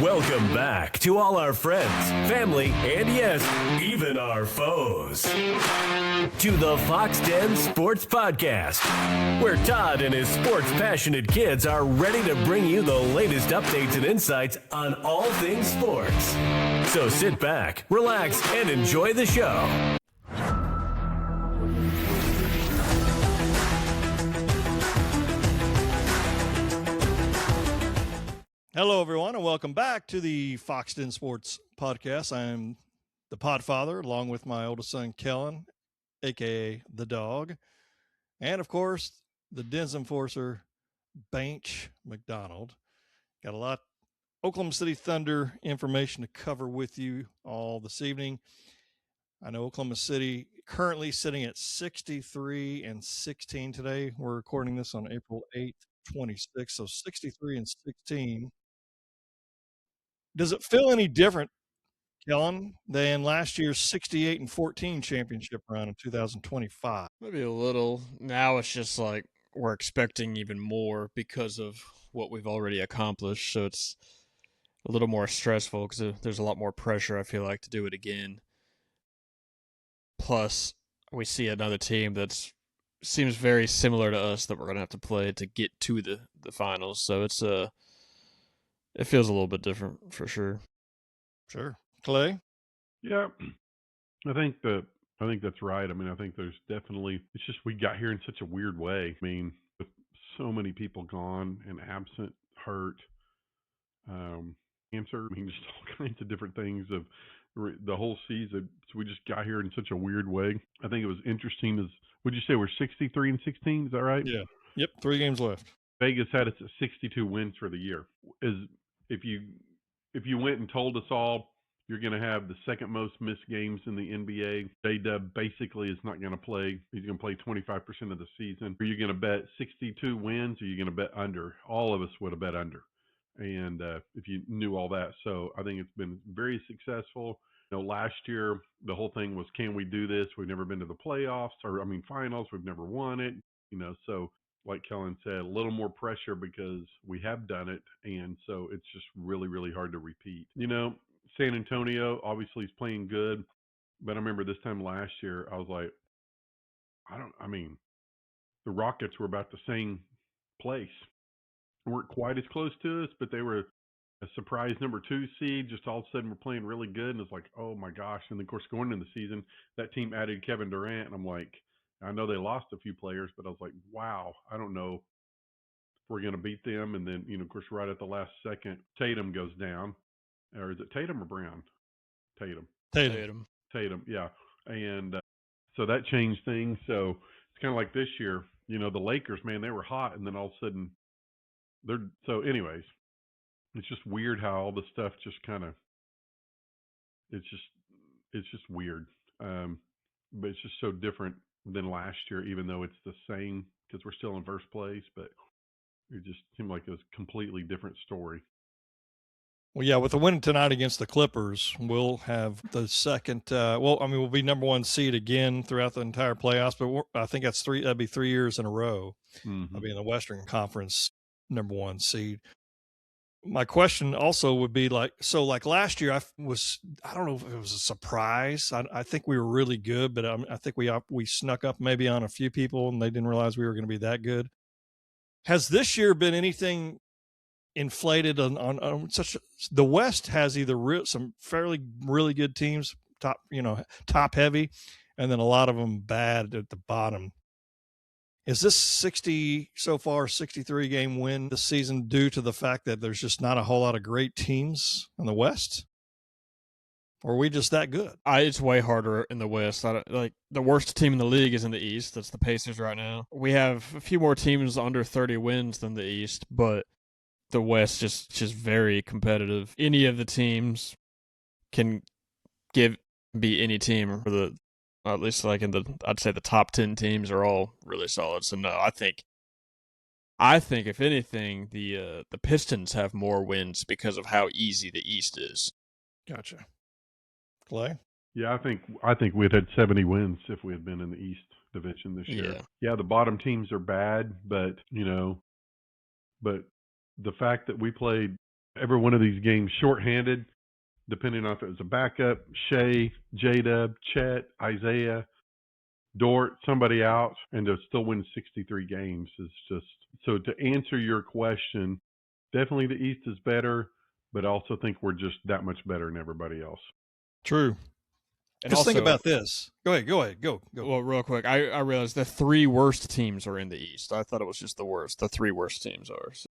Welcome back to all our friends, family, and yes, even our foes. To the Foxx Den Sports Podcast, where Todd and his sports-passionate kids are ready to bring you the latest updates and insights on all things sports. So sit back, relax, and enjoy the show. Hello, everyone, and welcome back to the Foxx Den Sports Podcast. I am the Podfather, along with my oldest son, Kellen, a.k.a. the dog, and, of course, the Dens Enforcer, Bench McDonald. Got a lot Oklahoma City Thunder information to cover with you all this evening. I know Oklahoma City currently sitting at 63-16 today. We're recording this on April 8th, 26, so 63-16. Does it feel any different, Kellen, than last year's 68-14 championship round in 2025? Maybe a little. Now it's just like we're expecting even more because of what we've already accomplished. So it's a little more stressful because there's a lot more pressure, I feel like, to do it again. Plus, we see another team that seems very similar to us that we're going to have to play to get to the finals. So it's it feels a little bit different for sure. Sure. Clay? Yeah, I think that's right. I mean, I think there's definitely, it's just we got here in such a weird way. I mean, with so many people gone and absent, hurt, cancer, I mean, just all kinds of different things of the whole season. So we just got here in such a weird way. I think it was interesting would you say we're 63-16? Is that right? Yeah. Yep. 3 games left. Vegas had us at 62 wins for the year. If you went and told us all you're going to have the second most missed games in the NBA, J-Dub basically is not going to play. He's going to play 25% of the season. Are you going to bet 62 wins or are you going to bet under? All of us would have bet under. And if you knew all that. So I think it's been very successful. You know, last year, the whole thing was, can we do this? We've never been to the playoffs finals. We've never won it. You know, so like Kellen said, a little more pressure because we have done it. And so it's just really, really hard to repeat. You know, San Antonio obviously is playing good. But I remember this time last year, I was like, the Rockets were about the same place. They weren't quite as close to us, but they were a surprise number 2 seed. Just all of a sudden we're playing really good. And it's like, oh my gosh. And of course, going into the season, that team added Kevin Durant. And I'm like, I know they lost a few players, but I was like, wow, I don't know if we're going to beat them. And then, you know, of course, right at the last second, Tatum goes down. Or is it Tatum or Brown? Tatum. Yeah. And so that changed things. So it's kind of like this year, you know, the Lakers, man, they were hot. And then all of a sudden so anyways, it's just weird how all this stuff just kind of, it's just weird. But it's just so different than last year, even though it's the same because we're still in first place, but it just seemed like it was a completely different story. Well, yeah, with the win tonight against the Clippers, we'll have the second. We'll be number 1 seed again throughout the entire playoffs. But I think that'd be 3 years in a row. Mm-hmm. I'll be in the Western Conference number 1 seed. My question also would be like last year, I don't know if it was a surprise. I think we were really good, but I think we snuck up maybe on a few people and they didn't realize we were going to be that good. Has this year been anything inflated on such? The West has either some fairly really good teams, top heavy, and then a lot of them bad at the bottom. Is this 63 game win this season due to the fact that there's just not a whole lot of great teams in the West? Or are we just that good? It's way harder in the West. The worst team in the league is in the East. That's the Pacers right now. We have a few more teams under 30 wins than the East, but the West just very competitive. Any of the teams can be any team for the. At least like I'd say the top 10 teams are all really solid. So no, I think if anything, the Pistons have more wins because of how easy the East is. Gotcha. Clay? Yeah, I think we'd had 70 wins if we had been in the East Division this year. Yeah, the bottom teams are bad, but the fact that we played every one of these games shorthanded, depending on if it was a backup, Shai, J-Dub, Chet, Isaiah, Dort, somebody out, and to still win 63 games is just – so to answer your question, definitely the East is better, but I also think we're just that much better than everybody else. True. Because think about this. Go ahead. Go. Well, real quick, I realized the 3 worst teams are in the East. I thought it was just the worst. The 3 worst teams are. So.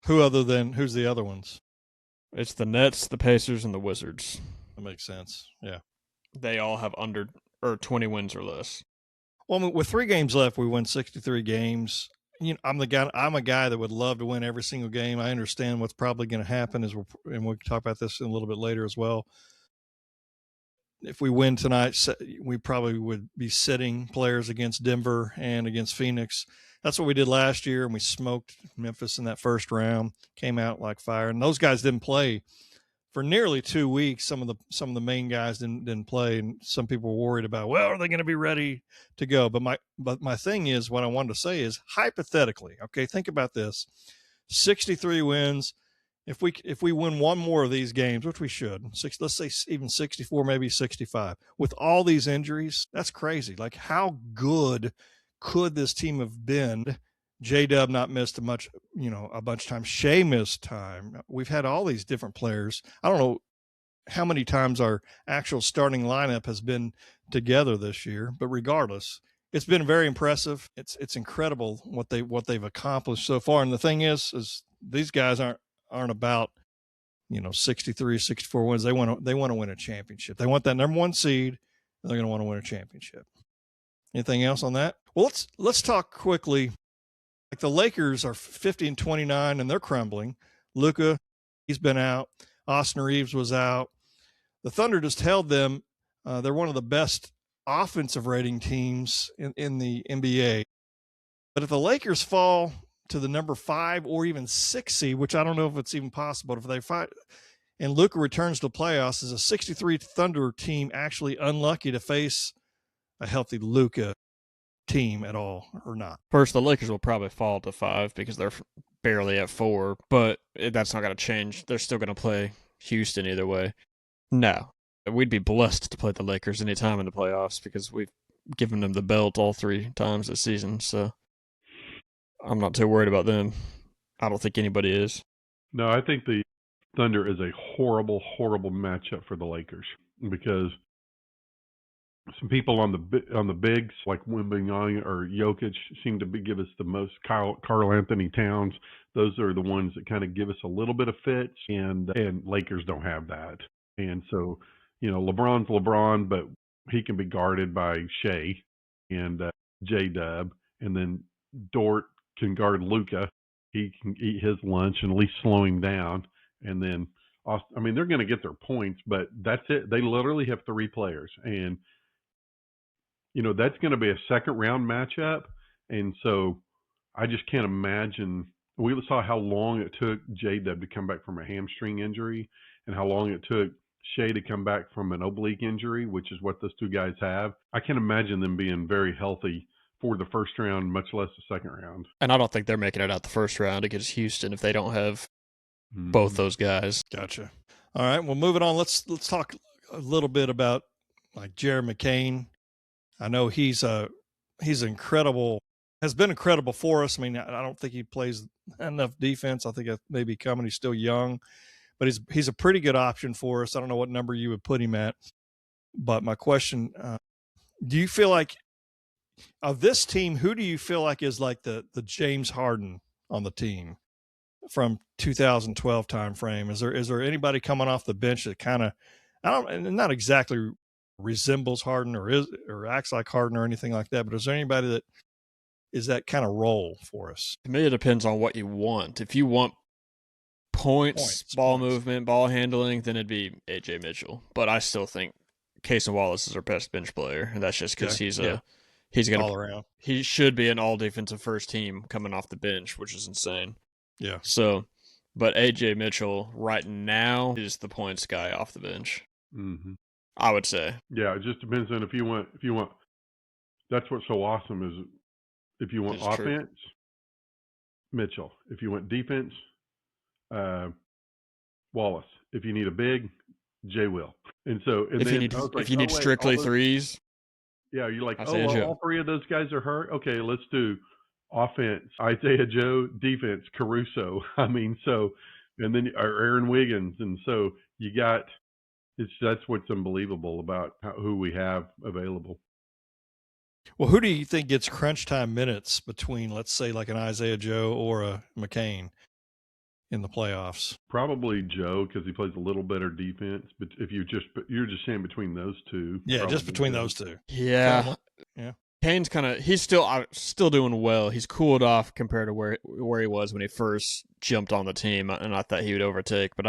Who's the other ones? It's the Nets, the Pacers, and the Wizards. That makes sense. Yeah. They all have under or 20 wins or less. Well, with 3 games left, we win 63 games. You know, I'm a guy that would love to win every single game. I understand what's probably going to happen, and we'll talk about this a little bit later as well. If we win tonight, we probably would be sitting players against Denver and against Phoenix. That's what we did last year, and we smoked Memphis in that first round. Came out like fire, and those guys didn't play for nearly 2 weeks. Some of the main guys didn't play, and some people were worried about, well, are they going to be ready to go? But my thing is, what I wanted to say is, hypothetically, okay, think about this: 63 wins. If we win one more of these games, which we should, let's say even 64, maybe 65, with all these injuries, that's crazy. Like, how good could this team have been? J-Dub not missed a bunch of time. Shai missed time. We've had all these different players. I don't know how many times our actual starting lineup has been together this year, but regardless, it's been very impressive. It's incredible what they've accomplished so far. And the thing is these guys aren't about 63, 64 wins. They want to win a championship. They want that number 1 seed, and they're going to want to win a championship. Anything else on that? Well, let's talk quickly. Like, the Lakers are 50-29, and they're crumbling. Luka, he's been out. Austin Reeves was out. The Thunder just held them. They're one of the best offensive rating teams in the NBA. But if the Lakers fall to the number 5 or even 6 seed, which I don't know if it's even possible, if they fight and Luka returns to the playoffs, is a 63 Thunder team actually unlucky to face a healthy Luka team at all, or not? First, the Lakers will probably fall to 5 because they're barely at 4, but that's not going to change. They're still going to play Houston either way. No, we'd be blessed to play the Lakers anytime in the playoffs because we've given them the belt all 3 times this season, so I'm not too worried about them. I don't think anybody is. No, I think the Thunder is a horrible, horrible matchup for the Lakers because some people on the bigs like Wembanyama or Jokic seem to give us the most. Karl Anthony Towns, those are the ones that kind of give us a little bit of fits, and Lakers don't have that. And so, LeBron's LeBron, but he can be guarded by Shai and J-Dub, and then Dort can guard Luka. He can eat his lunch and at least slow him down. And then, they're going to get their points, but that's it. They literally have 3 players, and that's going to be a second round matchup. And so I just can't imagine. We saw how long it took J-Dub to come back from a hamstring injury and how long it took Shai to come back from an oblique injury, which is what those 2 guys have. I can't imagine them being very healthy for the first round, much less the second round. And I don't think they're making it out the first round against Houston if they don't have both those guys. Gotcha. All right, well, moving on. Let's talk a little bit about like Jared McCain. I know he's incredible, has been incredible for us. I mean, I don't think he plays enough defense. I think that may be coming. He's still young, but he's a pretty good option for us. I don't know what number you would put him at, but my question, do you feel like of this team, who do you feel like is like the James Harden on the team from 2012 time frame? Is there anybody coming off the bench that kind of, not exactly resembles Harden or acts like Harden or anything like that, but is there anybody that is that kind of role for us? To me, it depends on what you want. If you want points, ball movement, ball handling, then it'd be AJ Mitchell. But I still think Casey Wallace is our best bench player, and that's just because he's going all around. He should be an all defensive first team coming off the bench, which is insane. Yeah. So, but AJ Mitchell right now is the points guy off the bench. Mm-hmm. I would say. Yeah, it just depends on if you want. That's what's so awesome is if you want offense, Mitchell. If you want defense, Wallace. If you need a big, Jay will. And so, and if you need strictly threes, yeah, you're like, Isaiah Joe. All three of those guys are hurt. Okay, let's do offense, Isaiah Joe, defense, Caruso. I mean, so, and then Aaron Wiggins, and so you got. That's what's unbelievable about who we have available. Well, who do you think gets crunch time minutes between, let's say, like an Isaiah Joe or a McCain in the playoffs? Probably Joe, because he plays a little better defense. But if you're just saying between those two, yeah, just between those two. Yeah, yeah. Kane's he's still doing well. He's cooled off compared to where he was when he first jumped on the team, and I thought he would overtake. But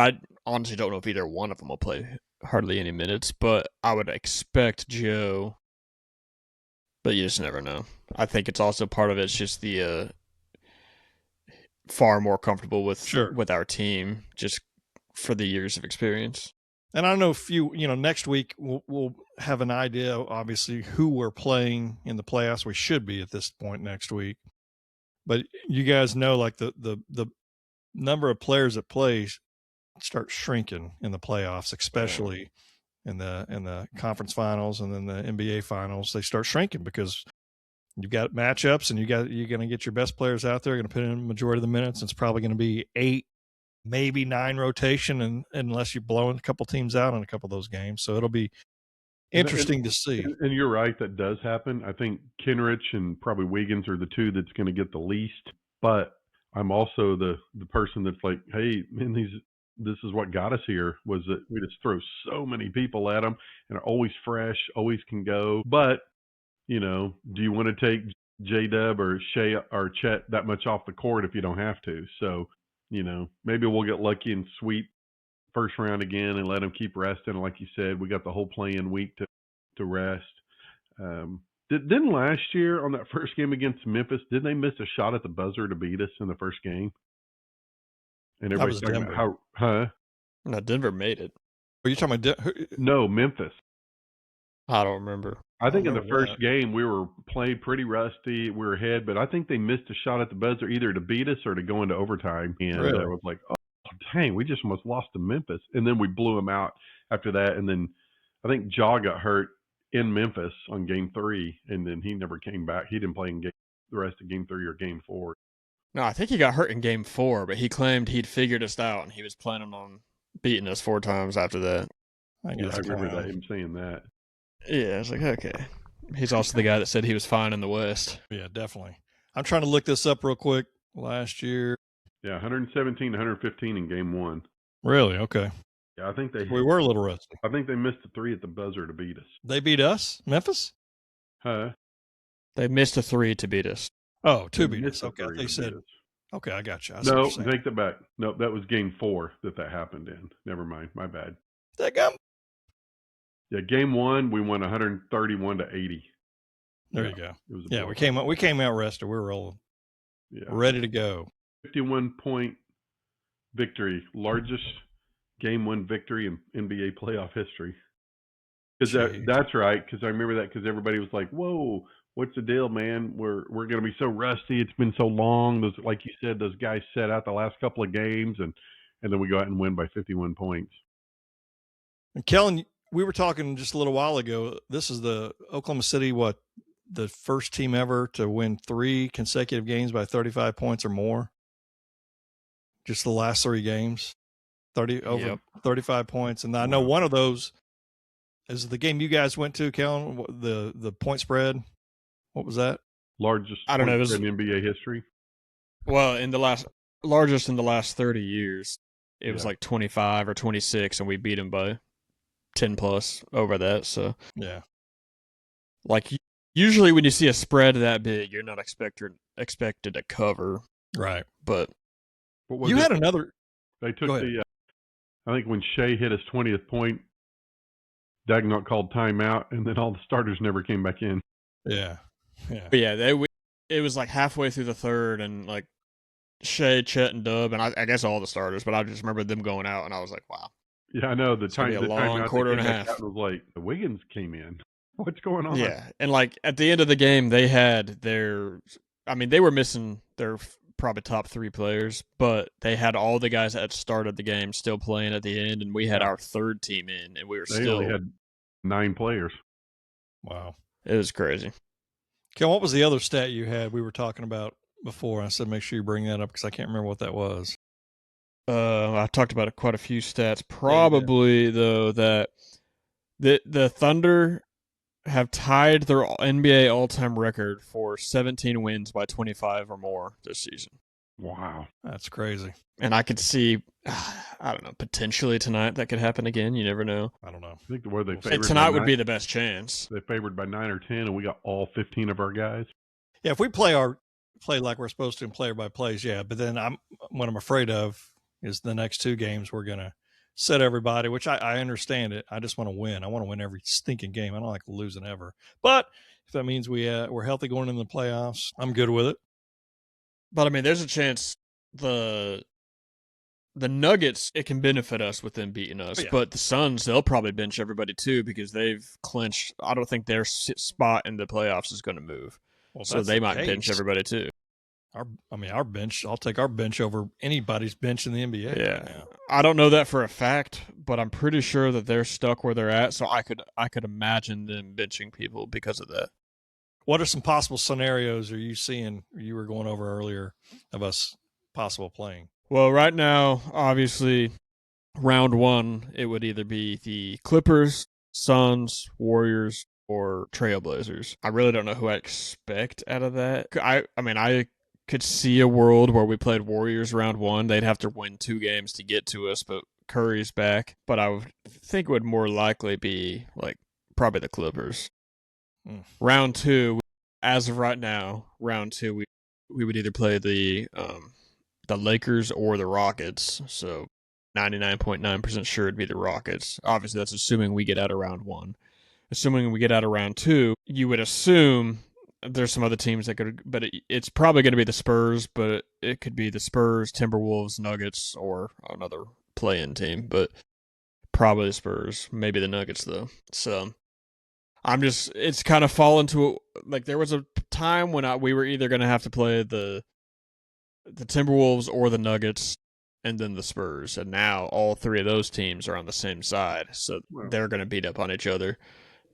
I honestly don't know if either one of them will play hardly any minutes. But I would expect Joe. But you just never know. I think it's also part of it's just the far more comfortable with our team just for the years of experience. And I don't know if next week we'll have an idea, obviously, who we're playing in the playoffs. We should be at this point next week. But you guys know, like the number of players that play start shrinking in the playoffs, especially in the conference finals and then the NBA finals. They start shrinking because you've got matchups and you're going to get your best players out there, going to put in the majority of the minutes. And it's probably going to be 8, maybe 9 rotation, and unless you're blowing a couple teams out in a couple of those games. So it'll be interesting to see. And you're right, that does happen. I think Kenrich and probably Wiggins are the two that's going to get the least. But I'm also the person that's like, hey, man, this is what got us here, was that we just throw so many people at them and are always fresh, always can go. But, do you want to take J-Dub or Shai or Chet that much off the court if you don't have to? So, maybe we'll get lucky and sweep first round again and let them keep resting. Like you said, we got the whole play-in week to rest. Didn't last year on that first game against Memphis, didn't they miss a shot at the buzzer to beat us in the first game? And everybody's talking about how, No, Denver made it. Are you talking about No, Memphis. I don't remember. I think in the first game we were playing pretty rusty. We were ahead, but I think they missed a shot at the buzzer either to beat us or to go into overtime. And I was like, oh, dang, we just almost lost to Memphis. And then we blew them out after that. And then I think Ja got hurt in Memphis on game 3, and then he never came back. He didn't play in the rest of game 3 or game 4. No, I think he got hurt in game 4, but he claimed he'd figured us out and he was planning on beating us 4 times after that. I remember him saying that. Yeah, I was like, okay. He's also the guy that said he was fine in the West. Yeah, definitely. I'm trying to look this up real quick. Last year. Yeah, 117, 115 in game 1. Really? Okay. Yeah, I think we were a little rusty. I think they missed a 3 at the buzzer to beat us. They beat us? Memphis? Huh? They missed a 3 to beat us. Oh, to beat us. Okay. They said, okay, I got you. No, take that back. No, that was game 4 that happened in. Never mind. My bad. Yeah, game 1, we won 131 to 80. There you go. We came out rested. We were rolling. Yeah. Ready to go. 51-point victory, largest game 1 victory in NBA playoff history. That's right, because I remember that because everybody was like, "Whoa, what's the deal, man? We're going to be so rusty. It's been so long. Those, like you said, those guys set out the last couple of games, and then we go out and win by 51 points." And Kellen, we were talking just a little while ago. This is the Oklahoma City, the first team ever to win 3 consecutive games by 35 points or more. Just the last 3 games, 35 points. And I know one of those is the game you guys went to, Kellen, the point spread. What was that? Largest I don't know, in NBA history. Well, largest in the last 30 years. It was like 25 or 26, and we beat them by 10 plus over that. So yeah, like usually when you see a spread that big, you're not expected to cover, right? But you had another. They took I think when Shai hit his 20th point, Dagnall called timeout, and then all the starters never came back in. Yeah. But yeah, it was like halfway through the third, and like Shai, Chet, and Dub, and I guess all the starters, but I just remember them going out, and I was like, wow. Yeah, I know. The long quarter and a half. Was like, the Wiggins came in. What's going on? Yeah, and like at the end of the game, they were missing their probably top 3 players, but they had all the guys that started the game still playing at the end, and we had our third team in, and we were They only had 9 players. Wow. It was crazy. Ken, what was the other stat you had we were talking about before? I said make sure you bring that up because I can't remember what that was. I talked about quite a few stats. Probably, though, that the Thunder have tied their NBA all-time record for 17 wins by 25 or more this season. Wow. That's crazy. And I could see, I don't know, potentially tonight that could happen again. You never know. I don't know. I think where they And favored tonight by would 9, be the best chance. they favored by 9 or 10, and we got all 15 of our guys. Yeah, if we play like we're supposed to and player by plays, yeah. But then what I'm afraid of is the next 2 games we're gonna set everybody, which I understand it. I just want to win. I want to win every stinking game. I don't like losing ever. But if that means we're healthy going into the playoffs, I'm good with it. But I mean, there's a chance the Nuggets, it can benefit us with them beating us. Oh, yeah. But the Suns, they'll probably bench everybody too because they've clinched. I don't think their spot in the playoffs is going to move. Well, So they might bench everybody too. Our bench. I'll take our bench over anybody's bench in the NBA. Yeah, right now. I don't know that for a fact, but I'm pretty sure that they're stuck where they're at. So I could imagine them benching people because of that. What are some possible scenarios are you seeing? You were going over earlier of us possible playing. Well, right now, obviously, round 1, it would either be the Clippers, Suns, Warriors, or Trailblazers. I really don't know who I expect out of that. I mean, I could see a world where we played Warriors round 1. They'd have to win 2 games to get to us, but Curry's back. But I would think it would more likely be like probably the Clippers. Round 2, as of right now, round 2, we would either play the Lakers or the Rockets. So 99.9% sure it'd be the Rockets. Obviously, that's assuming we get out of round 1. Assuming we get out of round 2, you would assume there's some other teams that could, but it's probably going to be the Spurs, but it could be the Spurs, Timberwolves, Nuggets, or another play-in team, but probably the Spurs, maybe the Nuggets though. So it's kind of fallen to, like, there was a time when we were either going to have to play the Timberwolves or the Nuggets and then the Spurs, and now all 3 of those teams are on the same side, so they're going to beat up on each other.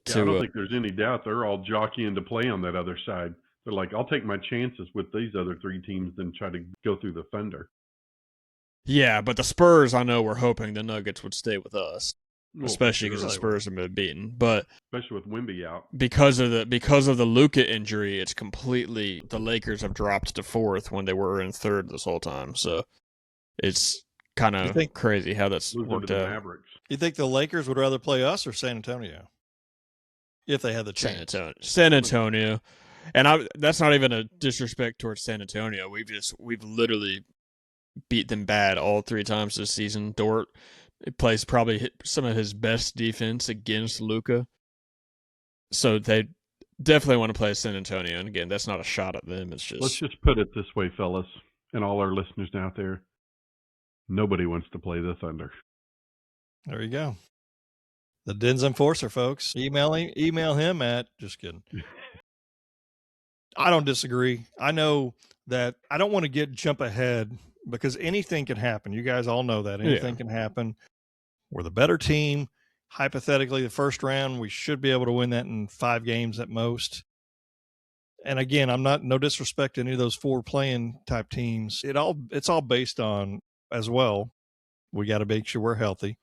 Yeah, I don't think there's any doubt they're all jockeying to play on that other side. They're like, I'll take my chances with these other 3 teams than try to go through the Thunder. Yeah, but the Spurs, I know we're hoping the Nuggets would stay with us, especially because sure the Spurs have been beaten. But especially with Wemby out, because of the Luka injury, it's completely, the Lakers have dropped to 4th when they were in 3rd this whole time. So it's kind of crazy how that's worked out. Mavericks. You think the Lakers would rather play us or San Antonio? If they had the chance. San Antonio. And that's not even a disrespect towards San Antonio. We've literally beat them bad all 3 times this season. Dort plays probably some of his best defense against Luka. So they definitely want to play San Antonio. And again, that's not a shot at them. It's just, let's just put it this way, fellas, and all our listeners out there. Nobody wants to play the Thunder. There you go. The Den's Enforcer, folks. Email him at, just kidding. I don't disagree. I know that I don't want to jump ahead because anything can happen. You guys all know that. Anything can happen. We're the better team. Hypothetically, the first round, we should be able to win that in 5 games at most. And again, no disrespect to any of those 4 playing type teams. It's all based on, as well, we got to make sure we're healthy.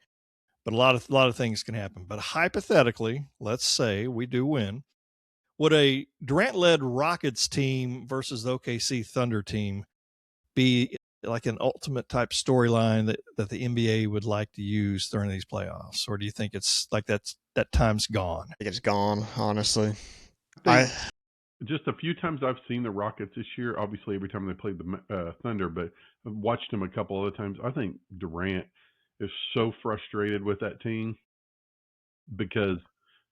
But a lot of things can happen. But hypothetically, let's say we do win. Would a Durant-led Rockets team versus the OKC Thunder team be like an ultimate type storyline that the NBA would like to use during these playoffs? Or do you think it's like that time's gone? I think it's gone, honestly. Just a few times I've seen the Rockets this year, obviously every time they played the Thunder, but I've watched them a couple other times. I think Durant is so frustrated with that team because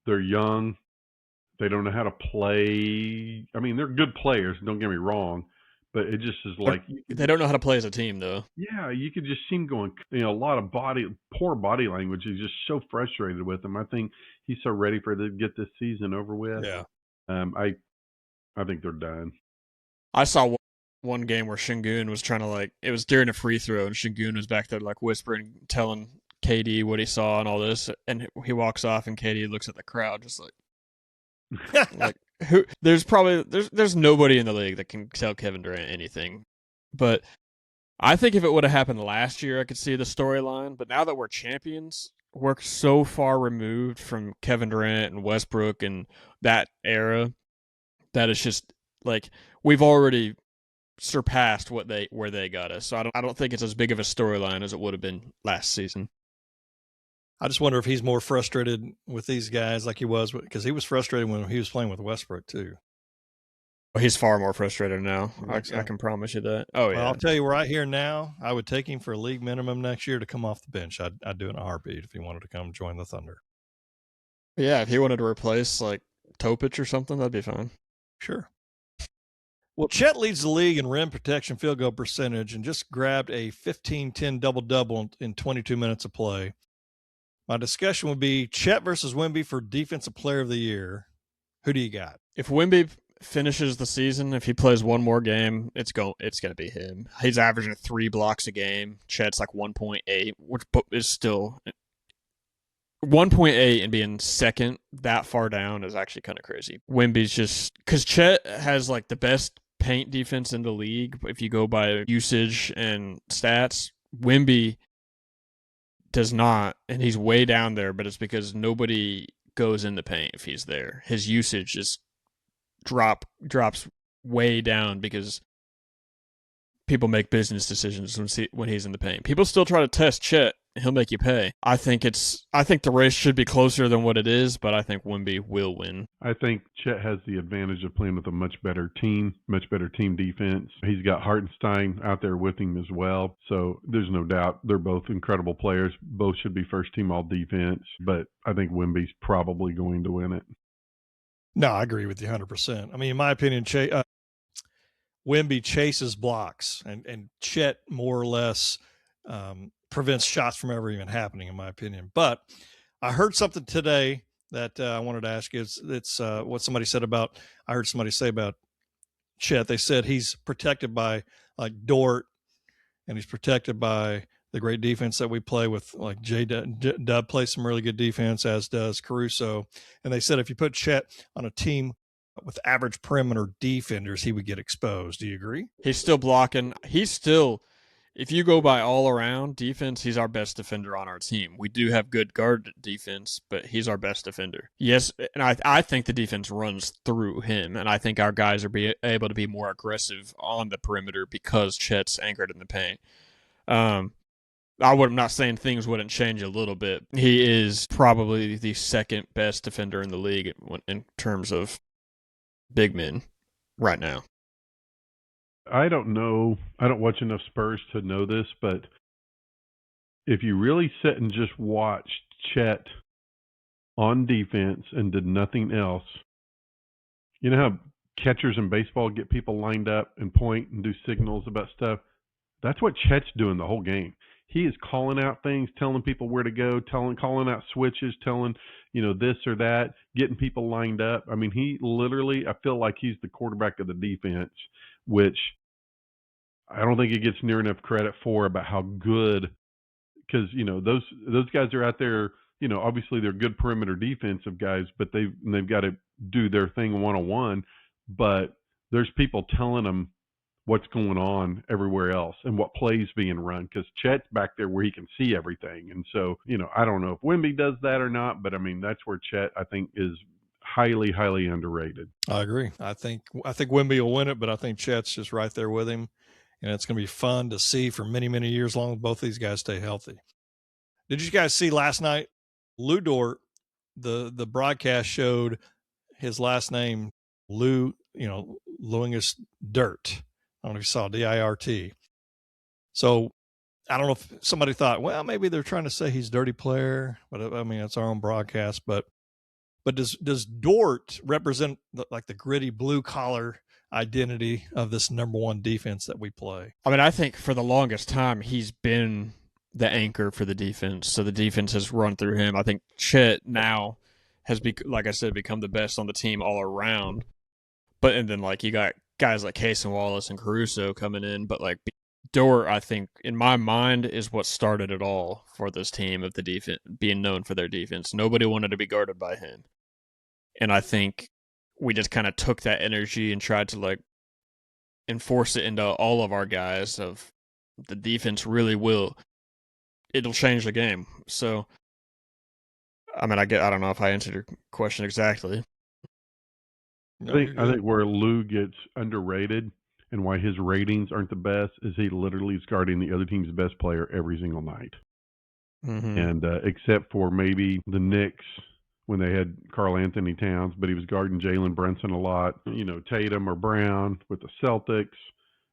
they're young. They don't know how to play. I mean, they're good players, don't get me wrong, but it just is like... They don't know how to play as a team, though. Yeah, you could just see him going, a lot of poor body language. He's just so frustrated with them. I think he's so ready to get this season over with. Yeah. I think they're done. I saw one game where Şengün was trying to it was during a free throw, and Şengün was back there whispering, telling KD what he saw and all this, and he walks off, and KD looks at the crowd just like who? There's nobody in the league that can tell Kevin Durant anything, but I think if it would have happened last year, I could see the storyline. But now that we're champions, we're so far removed from Kevin Durant and Westbrook and that era that it's just we've already surpassed where they got us. So I don't think it's as big of a storyline as it would have been last season. I just wonder if he's more frustrated with these guys like he was, because he was frustrated when he was playing with Westbrook too. He's far more frustrated now. I can promise you that. Oh, yeah. Well, I'll tell you right here now, I would take him for a league minimum next year to come off the bench. I'd do it in a heartbeat if he wanted to come join the Thunder. Yeah, if he wanted to replace Topic or something, that'd be fine. Sure. Well, Chet leads the league in rim protection field goal percentage and just grabbed a 15-10 double-double in 22 minutes of play. My discussion would be Chet versus Wemby for Defensive Player of the Year. Who do you got? If Wemby finishes the season, if he plays one more game, it's going to be him. He's averaging 3 blocks a game. Chet's 1.8, which is still 1.8, and being second that far down is actually kind of crazy. Wemby's just because Chet has the best paint defense in the league. If you go by usage and stats, Wemby does not, and he's way down there, but it's because nobody goes in the paint if he's there. His usage just drops way down because people make business decisions when he's in the paint. People still try to test Chet. He'll make you pay. I think the race should be closer than what it is, but I think Wemby will win. I think Chet has the advantage of playing with a much better team defense. He's got Hartenstein out there with him as well. So there's no doubt they're both incredible players. Both should be first team all defense, but I think Wemby's probably going to win it. No, I agree with you 100%. I mean, in my opinion, Wemby chases blocks, and Chet more or less prevents shots from ever even happening, in my opinion. But I heard something today that I wanted to ask you. It's what somebody said about – I heard somebody say about Chet. They said he's protected by Dort, and he's protected by the great defense that we play with. J-Dub plays some really good defense, as does Caruso. And they said if you put Chet on a team with average perimeter defenders, he would get exposed. Do you agree? He's still blocking. If you go by all-around defense, he's our best defender on our team. We do have good guard defense, but he's our best defender. Yes, and I think the defense runs through him, and I think our guys are able to be more aggressive on the perimeter because Chet's anchored in the paint. I'm not saying things wouldn't change a little bit. He is probably the second best defender in the league in terms of big men right now. I don't know. I don't watch enough Spurs to know this, but if you really sit and just watched Chet on defense and did nothing else, you know how catchers in baseball get people lined up and point and do signals about stuff? That's what Chet's doing the whole game. He is calling out things, telling people where to go, calling out switches, telling, this or that, getting people lined up. I mean, he literally, I feel like he's the quarterback of the defense, which I don't think he gets near enough credit for about how good, because, those guys are out there, obviously they're good perimeter defensive guys, but they've got to do their thing one-on-one, but there's people telling them what's going on everywhere else and what plays being run, because Chet's back there where he can see everything. And so, I don't know if Wemby does that or not, but I mean, that's where Chet, I think, is highly, highly underrated. I agree. I think Wemby will win it, but I think Chet's just right there with him, and it's going to be fun to see for many, many years long. Both these guys stay healthy. Did you guys see last night, Lou Dort, the broadcast showed his last name, Lou, Louis Dirt. I don't know if you saw DIRT. So I don't know if somebody thought, well, maybe they're trying to say he's dirty player, but I mean, it's our own broadcast. But does Dort represent the gritty blue collar identity of this number one defense that we play? I mean, I think for the longest time he's been the anchor for the defense, so the defense has run through him. I think Chet now has, like I said, become the best on the team all around. And then you got guys like Case and Wallace and Caruso coming in, but like Dort, I think in my mind is what started it all for this team of the defense being known for their defense. Nobody wanted to be guarded by him. And I think we just kind of took that energy and tried to like enforce it into all of our guys of the defense it'll change the game. So I mean, I don't know if I answered your question exactly. I think where Lou gets underrated and why his ratings aren't the best is he literally is guarding the other team's best player every single night. Mm-hmm. And except for maybe the Knicks when they had Karl Anthony Towns, but he was guarding Jalen Brunson a lot. You know, Tatum or Brown with the Celtics.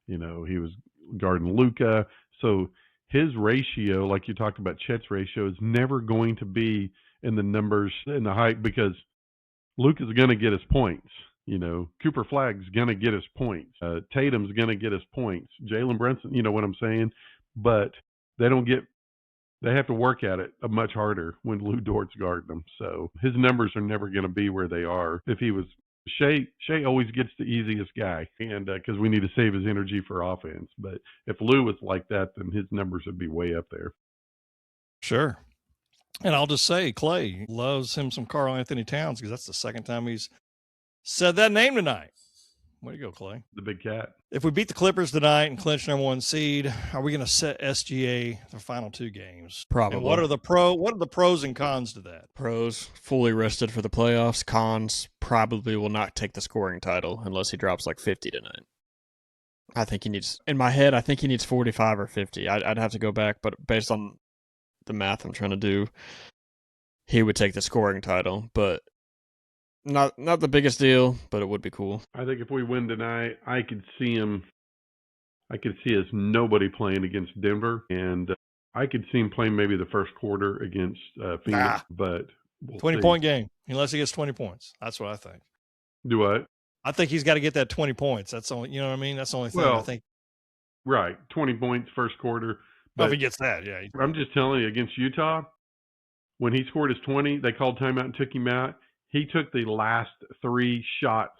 You know, he was guarding Luka. So his ratio, like you talked about Chet's ratio, is never going to be in the numbers in the height because Luka's going to get his points. You know, Cooper Flagg's going to get his points. Tatum's going to get his points. Jalen Brunson, you know what I'm saying? But they have to work at it much harder when Lou Dort's guarding them. So his numbers are never going to be where they are. If he was Shai always gets the easiest guy, and because we need to save his energy for offense. But if Lou was like that, then his numbers would be way up there. Sure. And I'll just say, Clay loves him some Karl Anthony Towns because that's the second time he's said that name tonight. Way to go, Clay. The big cat. If we beat the Clippers tonight and clinch number 1 seed, are we going to set SGA the final 2 games? Probably. And what are the pros and cons to that? Pros, fully rested for the playoffs. Cons, probably will not take the scoring title unless he drops like 50 tonight. I think he needs 45 or 50. I'd have to go back, but based on the math I'm trying to do, he would take the scoring title, but not the biggest deal, but it would be cool. I think if we win tonight, I could see us nobody playing against Denver, and I could see him playing maybe the first quarter against Phoenix, but we'll 20-point game, unless he gets 20 points. That's what I think. Do what? I think he's got to get that 20 points. That's only, you know what I mean? That's the only thing I think. Right, 20 points first quarter. But if he gets that, yeah. I'm just telling you, against Utah, when he scored his 20, they called timeout and took him out. He took the last 3 shots,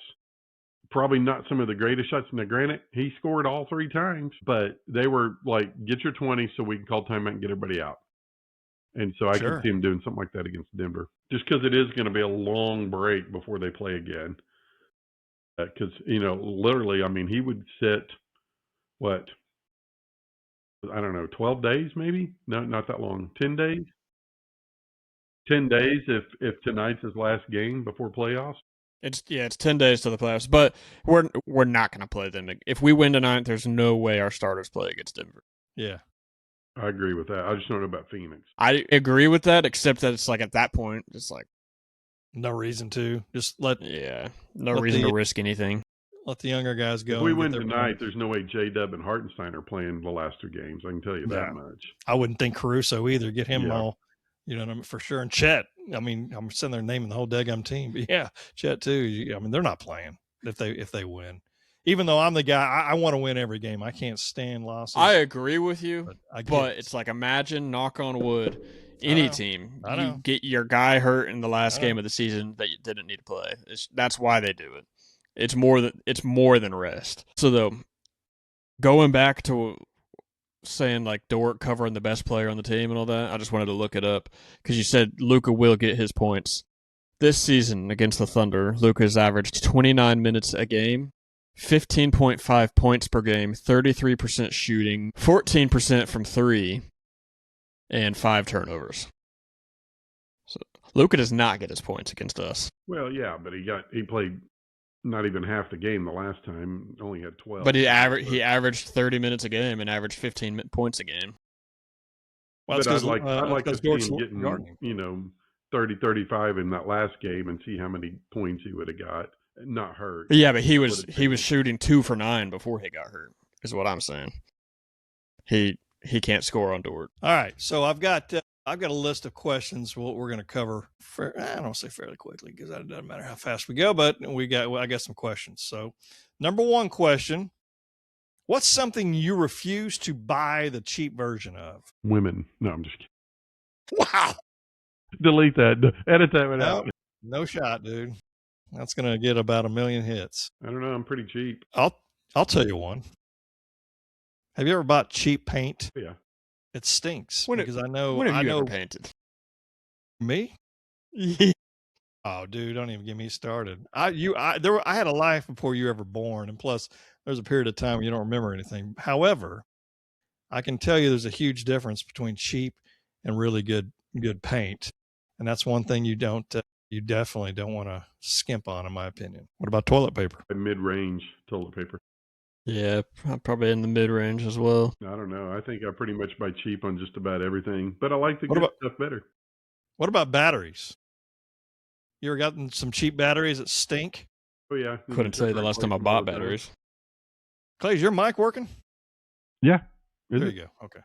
probably not some of the greatest shots. Now, granted, he scored all 3 times, but they were like, get your 20 so we can call timeout and get everybody out. And so I could see him doing something like that against Denver, just because it is going to be a long break before they play again. Because, literally, I mean, he would sit, 12 days maybe? No, not that long. 10 days? 10 days if tonight's his last game before playoffs? It's 10 days to the playoffs, but we're not going to play them. If we win tonight, there's no way our starters play against Denver. Yeah. I agree with that. I just don't know about Phoenix. I agree with that, except that it's like at that point, it's like no reason to. Just no reason to risk anything. Let the younger guys go. If we win tonight, there's no way J-Dub and Hartenstein are playing the last 2 games. I can tell you that much. I wouldn't think Caruso either. Get him all, for sure. And Chet, I mean, I'm sitting there naming the whole daggum team. But yeah, Chet too. I mean, they're not playing if they win. Even though I'm the guy, I want to win every game. I can't stand losses. I agree with you, but it's like, imagine, knock on wood, any team, you get your guy hurt in the last game of the season that you didn't need to play. That's why they do it. It's more than rest. So though, going back to saying like Dort covering the best player on the team and all that, I just wanted to look it up because you said Luka will get his points. This season against the Thunder, Luka's averaged 29 minutes a game, 15.5 points per game, 33% shooting, 14% from 3, and 5 turnovers. So Luka does not get his points against us. Well, yeah, but he played not even half the game the last time. Only had 12. But he averaged 30 minutes a game and averaged 15 points a game. Well, but I'd like to see him getting 30, 35 in that last game and see how many points he would have got. Not hurt. Yeah, but he was shooting 2 for 9 before he got hurt. Is what I'm saying. He can't score on Dort. All right, so I've got a list of questions we're going to cover. I don't say fairly quickly because it doesn't matter how fast we go, but I got some questions. So, number 1 question: what's something you refuse to buy the cheap version of? Women. No, I'm just kidding. Wow. Delete that. Edit that one out. No shot, dude. That's going to get about 1 million hits. I don't know. I'm pretty cheap. I'll tell you one. Have you ever bought cheap paint? Yeah. It stinks When because I know. When have you ever painted? Me? Yeah. Oh, dude, don't even get me started. I had a life before you were ever born, and plus, there's a period of time where you don't remember anything. However, I can tell you there's a huge difference between cheap and really good paint, and that's one thing you definitely don't want to skimp on, in my opinion. What about toilet paper? Mid-range toilet paper. Yeah, I'm probably in the mid-range as well. I don't know. I think I pretty much buy cheap on just about everything, but I like the What good about- stuff better. What about batteries? You ever gotten some cheap batteries that stink? Oh yeah. Couldn't tell you the last time I bought batteries. Clay, is your mic working? Yeah. There you go. Okay.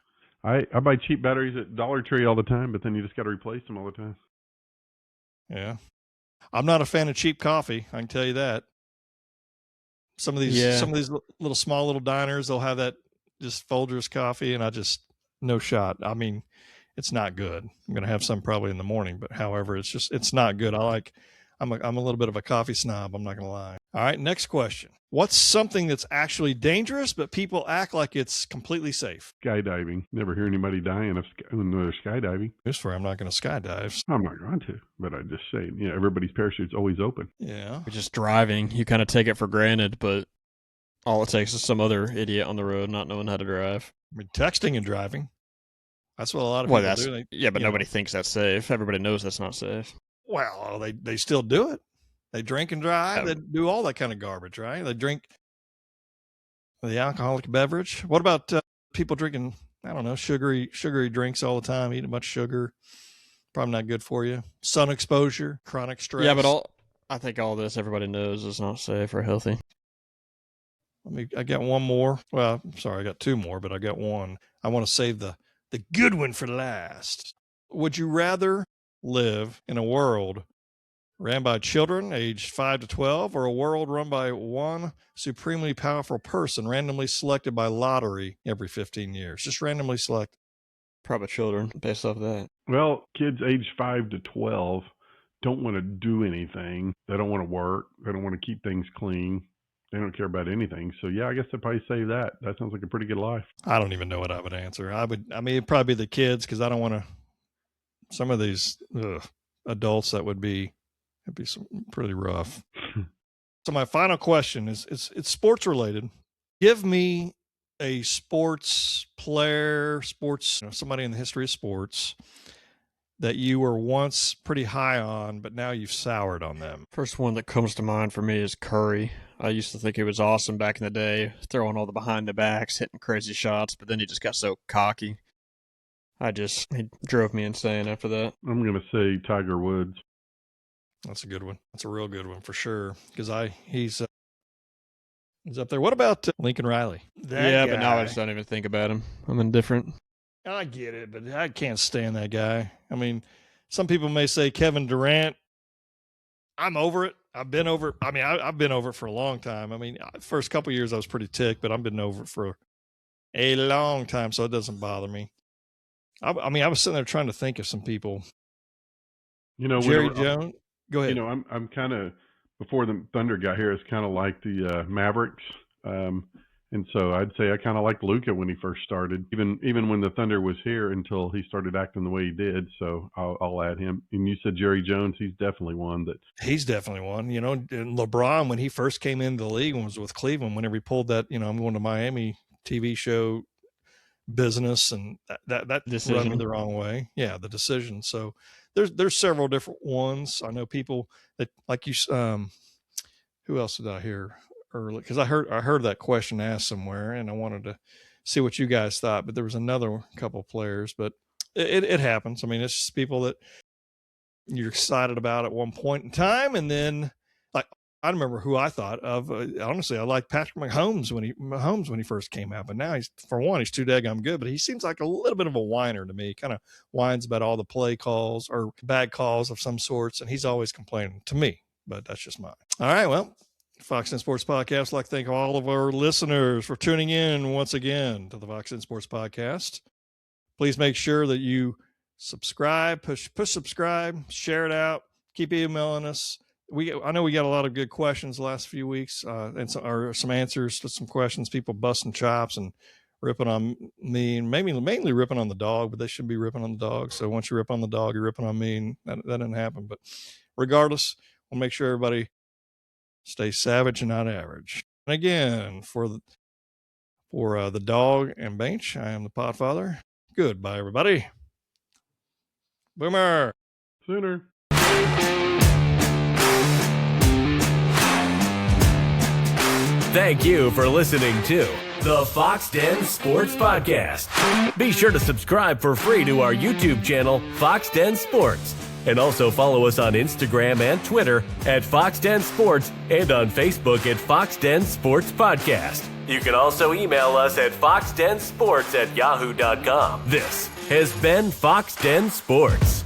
I buy cheap batteries at Dollar Tree all the time, but then you just got to replace them all the time. Yeah. I'm not a fan of cheap coffee. I can tell you that. Some of these little small little diners, they'll have that just Folgers coffee, and no shot. I mean, it's not good. I'm going to have some probably in the morning, but however, it's not good. I'm a little bit of a coffee snob. I'm not going to lie. All right. Next question. What's something that's actually dangerous, but people act like it's completely safe? Skydiving. Never hear anybody dying when they're skydiving. Just for I'm not going to skydive. I'm not going to, but I just say, everybody's parachute's always open. Yeah. Just driving, you kind of take it for granted, but all it takes is some other idiot on the road not knowing how to drive. I mean, texting and driving. That's what a lot of people do. But nobody thinks that's safe. Everybody knows that's not safe. Well, they still do it. They drink and drive. They do all that kind of garbage, right? They drink the alcoholic beverage. What about people drinking, I don't know, sugary drinks all the time, eating a bunch of sugar? Probably not good for you. Sun exposure, chronic stress. Yeah, but I think all this everybody knows is not safe or healthy. I got one more. Well, sorry, I got two more, but I got one. I want to save the good one for last. Would you rather live in a world ran by children aged 5 to 12 or a world run by one supremely powerful person randomly selected by lottery every 15 years? Just randomly selected. Probably children based off that. Well, kids aged 5 to 12 don't want to do anything. They don't want to work. They don't want to keep things clean. They don't care about anything. So, yeah, I guess I'd probably say that. That sounds like a pretty good life. I don't even know what I would answer. It'd probably be the kids because I don't want to. Some of these adults it'd be pretty rough. So my final question is it's sports related. Give me a sports player, somebody in the history of sports that you were once pretty high on, but now you've soured on them. First one that comes to mind for me is Curry. I used to think he was awesome back in the day, throwing all the behind the backs, hitting crazy shots, but then he just got so cocky. He drove me insane after that. I'm going to say Tiger Woods. That's a good one. That's a real good one for sure. Because he's up there. What about Lincoln Riley? But now I just don't even think about him. I'm indifferent. I get it, but I can't stand that guy. I mean, some people may say Kevin Durant. I'm over it. I've been over it. I mean, I've been over it for a long time. I mean, first couple of years I was pretty ticked, but I've been over it for a long time, so it doesn't bother me. I was sitting there trying to think of some people. Jerry Jones. Go ahead. I'm kind of, before the Thunder got here, it's kind of like the Mavericks. And so I'd say I kind of liked Luka when he first started, even when the Thunder was here until he started acting the way he did. So I'll add him. And you said Jerry Jones. He's definitely one. He's definitely one. And LeBron, when he first came into the league and was with Cleveland, whenever he pulled that, I'm going to Miami TV show business, and that decision rubbed me the wrong way. Yeah, the decision. So there's several different ones. I know people that like you. Who else did I hear early? Because I heard that question asked somewhere, and I wanted to see what you guys thought. But there was another couple of players, but it happens. I mean, it's just people that you're excited about at one point in time, and then like I remember who I thought of. Honestly, I liked Patrick Mahomes when he first came out, but now he's too daggone good. But he seems like a little bit of a whiner to me. Kind of whines about all the play calls or bad calls of some sorts, and he's always complaining to me. But that's just mine. All right, well, Foxx Den Sports Podcast. I'd like to thank all of our listeners for tuning in once again to the Foxx Den Sports Podcast. Please make sure that you subscribe, push subscribe, share it out, keep emailing us. I know we got a lot of good questions the last few weeks, and some answers to some questions. People busting chops and ripping on me, and mainly ripping on the dog, but they should be ripping on the dog. So once you rip on the dog, you're ripping on me, and that didn't happen. But regardless, we'll make sure everybody stays savage and not average. And again, for the dog and bench, I am the Podfather. Goodbye, everybody. Boomer. Sooner. Thank you for listening to the Foxx Den Sports Podcast. Be sure to subscribe for free to our YouTube channel, Foxx Den Sports. And also follow us on Instagram and Twitter at Foxx Den Sports and on Facebook at Foxx Den Sports Podcast. You can also email us at foxdensports@yahoo.com. This has been Foxx Den Sports.